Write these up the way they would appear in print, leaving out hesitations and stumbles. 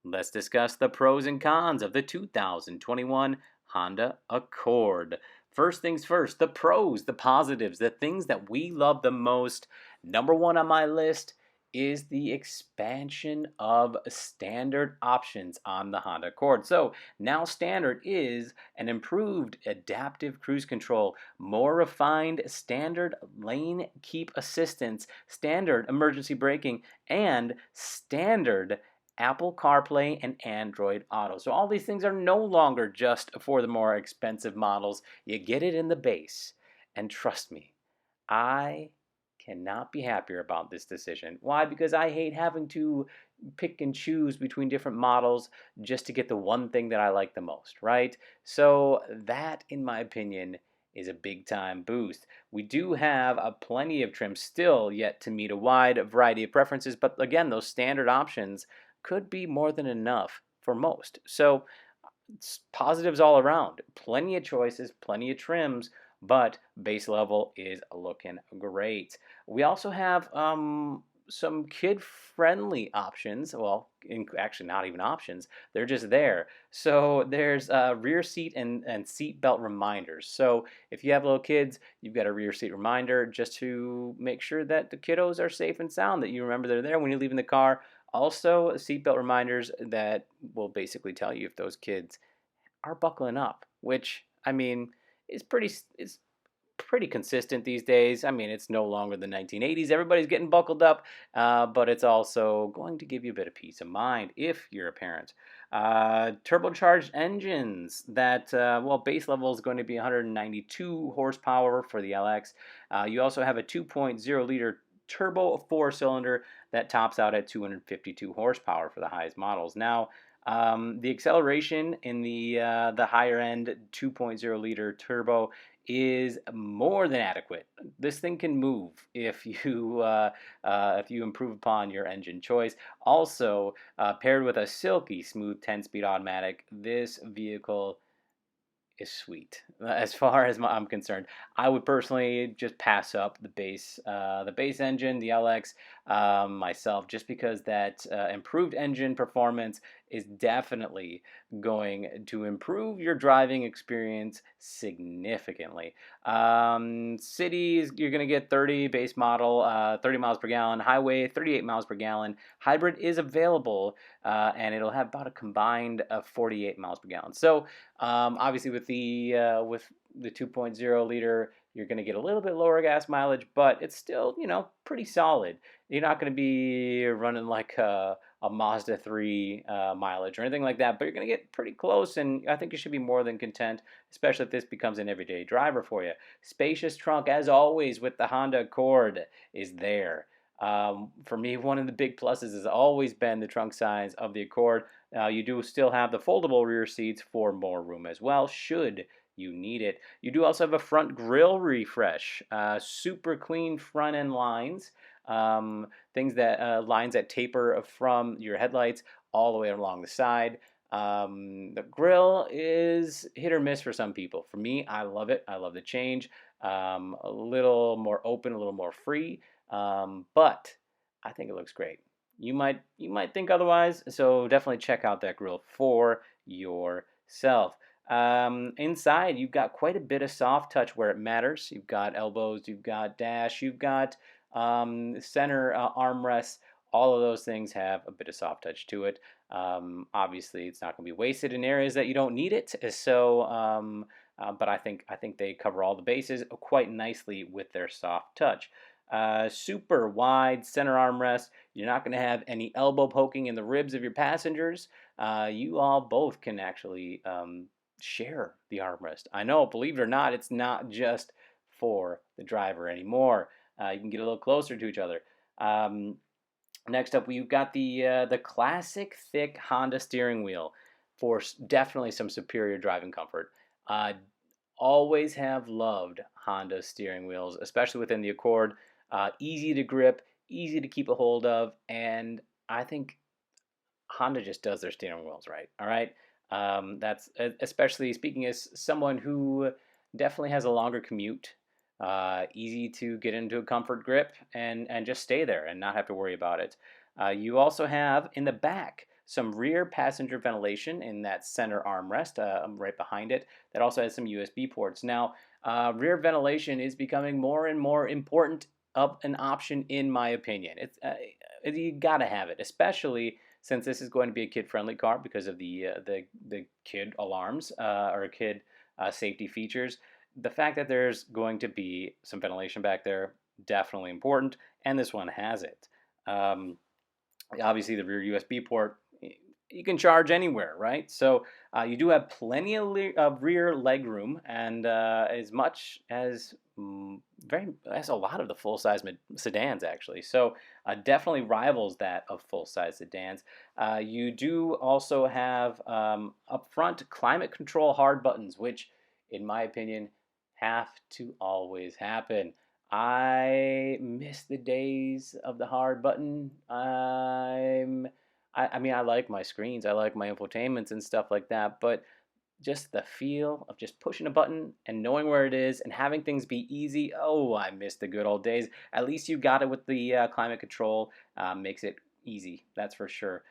Let's discuss the pros and cons of the 2021 Honda Accord. First things first, the pros, the positives, the things that we love the most. Number one on my list is the expansion of standard options on the Honda Accord. So now standard is an improved adaptive cruise control, more refined standard lane keep assistance, standard emergency braking, and standard Apple CarPlay and Android Auto. So all these things are no longer just for the more expensive models. You get it in the base. And trust me, I cannot be happier about this decision. Why? Because I hate having to pick and choose between different models just to get the one thing that I like the most, right? So that, in my opinion, is a big time boost. We do have plenty of trims still yet to meet a wide variety of preferences, but again, those standard options could be more than enough for most. So it's positives all around. Plenty of choices, plenty of trims, but base level is looking great. We also have some kid-friendly options. Well, actually, not even options. They're just there. So there's rear seat and seat belt reminders. So if you have little kids, you've got a rear seat reminder just to make sure that the kiddos are safe and sound, that you remember they're there when you leave in the car. Also, seatbelt reminders that will basically tell you if those kids are buckling up, which I mean is pretty consistent these days. I mean, it's no longer the 1980s. Everybody's getting buckled up, but it's also going to give you a bit of peace of mind if you're a parent. Turbocharged engines that, well, base level is going to be 192 horsepower for the LX. You also have a 2.0 liter turbo four-cylinder that tops out at 252 horsepower for the highest models. Now, the acceleration in the higher end 2.0 liter turbo is more than adequate. This thing can move if you improve upon your engine choice. Also, paired with a silky smooth 10-speed automatic, this vehicle is sweet. As far as I'm concerned, I would personally just pass up the base engine, the LX, myself, just because that improved engine performance is definitely going to improve your driving experience significantly. Cities, you're going to get 30 base model, 30 miles per gallon. Highway, 38 miles per gallon. Hybrid is available, and it'll have about a combined 48 miles per gallon. So obviously, with the 2.0 liter, you're going to get a little bit lower gas mileage, but it's still pretty solid. You're not going to be running like a Mazda 3 mileage or anything like that, but you're going to get pretty close, and I think you should be more than content, especially if this becomes an everyday driver for you. Spacious trunk, as always, with the Honda Accord is there. For me, one of the big pluses has always been the trunk size of the Accord. You do still have the foldable rear seats for more room as well, should you need it. You do also have a front grille refresh, super clean front end lines, things that lines that taper from your headlights all the way along the side. The grill is hit or miss for some people. For me, I love it. I love the change. A little more open, a little more free, but I think it looks great. You might think otherwise, so definitely check out that grill for yourself. Inside, you've got quite a bit of soft touch where it matters. You've got elbows, you've got dash, you've got center armrests. All of those things have a bit of soft touch to it. Obviously, it's not going to be wasted in areas that you don't need it. So, but I think they cover all the bases quite nicely with their soft touch. Super wide center armrest. You're not going to have any elbow poking in the ribs of your passengers. You all both can actually share the armrest. I know, believe it or not, it's not just for the driver anymore. You can get a little closer to each other. Um, Next up, we've got the classic thick Honda steering wheel for definitely some superior driving comfort. Uh, Always have loved Honda steering wheels, especially within the Accord. Easy to grip, easy to keep a hold of, and I think Honda just does their steering wheels right. All right, that's especially speaking as someone who definitely has a longer commute. Easy to get into a comfort grip and just stay there and not have to worry about it. You also have in the back some rear passenger ventilation in that center armrest right behind it that also has some USB ports. Now, rear ventilation is becoming more and more important of an option in my opinion. You gotta have it, especially since this is going to be a kid-friendly car because of the kid alarms or kid safety features. The fact that there's going to be some ventilation back there, definitely important, and this one has it. Um, Obviously, the rear USB port, you can charge anywhere, right? So you do have plenty of rear leg room, and as much as that's a lot of the full size sedans actually. So definitely rivals that of full size sedans. You do also have up front climate control hard buttons, which, in my opinion, have to always happen. I miss the days of the hard button. I mean, I like my screens, I like my infotainments and stuff like that, but just the feel of just pushing a button and knowing where it is and having things be easy. Oh, I miss the good old days. At least you got it with the climate control. Makes it easy, that's for sure.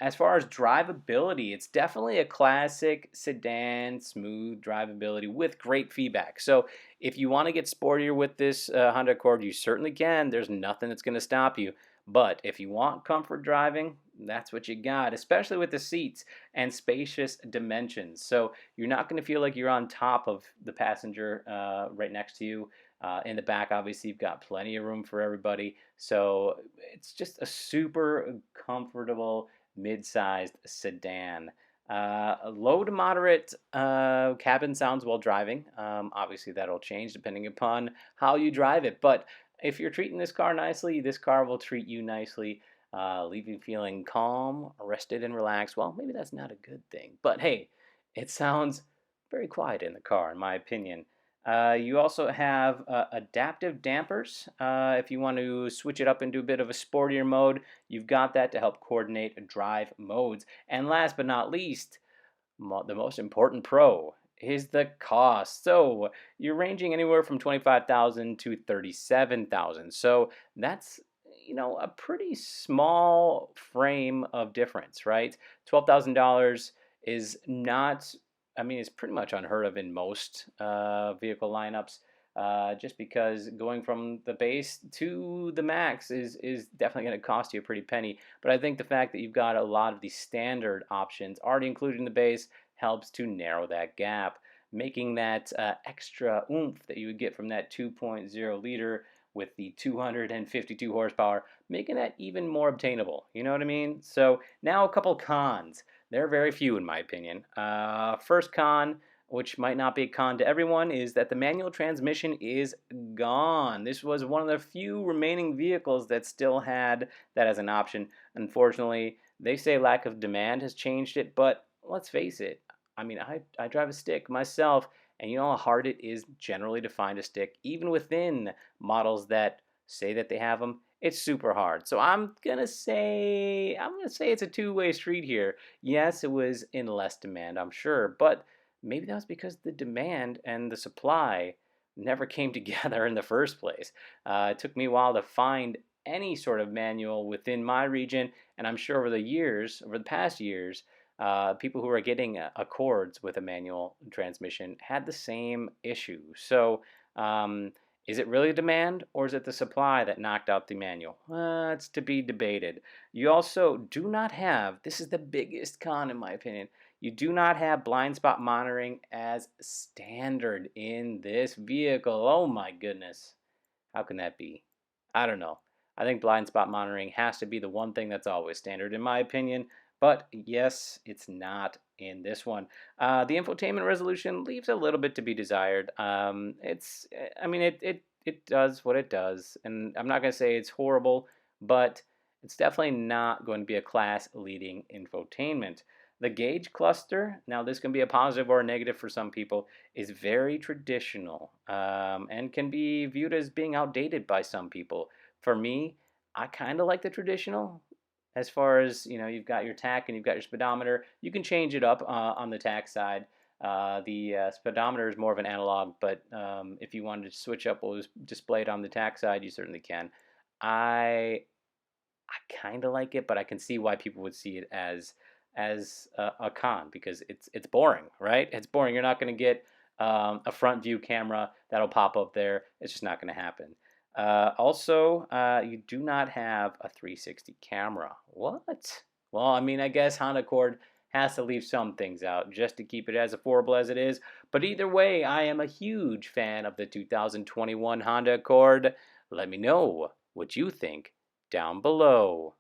As far as drivability, it's definitely a classic sedan, smooth drivability with great feedback. So if you want to get sportier with this Honda Accord, you certainly can. There's nothing that's going to stop you. But if you want comfort driving, that's what you got, especially with the seats and spacious dimensions. So you're not going to feel like you're on top of the passenger right next to you. In the back, obviously, you've got plenty of room for everybody. So it's just a super comfortable mid-sized sedan. Low to moderate cabin sounds while driving. Obviously, that'll change depending upon how you drive it. But if you're treating this car nicely, this car will treat you nicely, leave you feeling calm, rested, and relaxed. Well, maybe that's not a good thing, but hey, it sounds very quiet in the car, in my opinion. You also have adaptive dampers. If you want to switch it up into a bit of a sportier mode, you've got that to help coordinate drive modes. And last but not least, the most important pro is the cost. So you're ranging anywhere from 25,000 to 37,000. So that's a pretty small frame of difference, right? $12,000 is not, I mean, it's pretty much unheard of in most vehicle lineups. Just because going from the base to the max is definitely going to cost you a pretty penny. But I think the fact that you've got a lot of the standard options already included in the base helps to narrow that gap, making that extra oomph that you would get from that 2.0 liter with the 252 horsepower, making that even more obtainable. You know what I mean? So now a couple cons. There are very few in my opinion. First con, which might not be a con to everyone, is that the manual transmission is gone. This was one of the few remaining vehicles that still had that as an option. Unfortunately, they say lack of demand has changed it, but let's face it. I mean, I drive a stick myself, and you know how hard it is generally to find a stick, even within models that say that they have them. It's super hard. So I'm gonna say it's a two-way street here. Yes, it was in less demand, I'm sure, but maybe that was because the demand and the supply never came together in the first place. It took me a while to find any sort of manual within my region, and I'm sure over the past years, people who are getting Accords with a manual transmission had the same issue. So, is it really demand or is it the supply that knocked out the manual? It's to be debated. You also do not have, this is the biggest con in my opinion, you do not have blind spot monitoring as standard in this vehicle. Oh my goodness. How can that be? I don't know. I think blind spot monitoring has to be the one thing that's always standard, in my opinion. But yes, it's not in this one. The infotainment resolution leaves a little bit to be desired. I mean, it does what it does, and I'm not going to say it's horrible, but it's definitely not going to be a class-leading infotainment. The gauge cluster, now this can be a positive or a negative for some people, is very traditional and can be viewed as being outdated by some people. For me, I kind of like the traditional. As far as you've got your tach and you've got your speedometer. You can change it up on the tach side. The speedometer is more of an analog, but if you wanted to switch up what was displayed on the tach side, you certainly can. I I kind of like it, but I can see why people would see it as a con because it's boring, right? It's boring. You're not going to get a front view camera that'll pop up there. It's just not going to happen. Also, you do not have a 360 camera. What? Well, I mean, I guess Honda Accord has to leave some things out just to keep it as affordable as it is. But either way, I am a huge fan of the 2021 Honda Accord. Let me know what you think down below.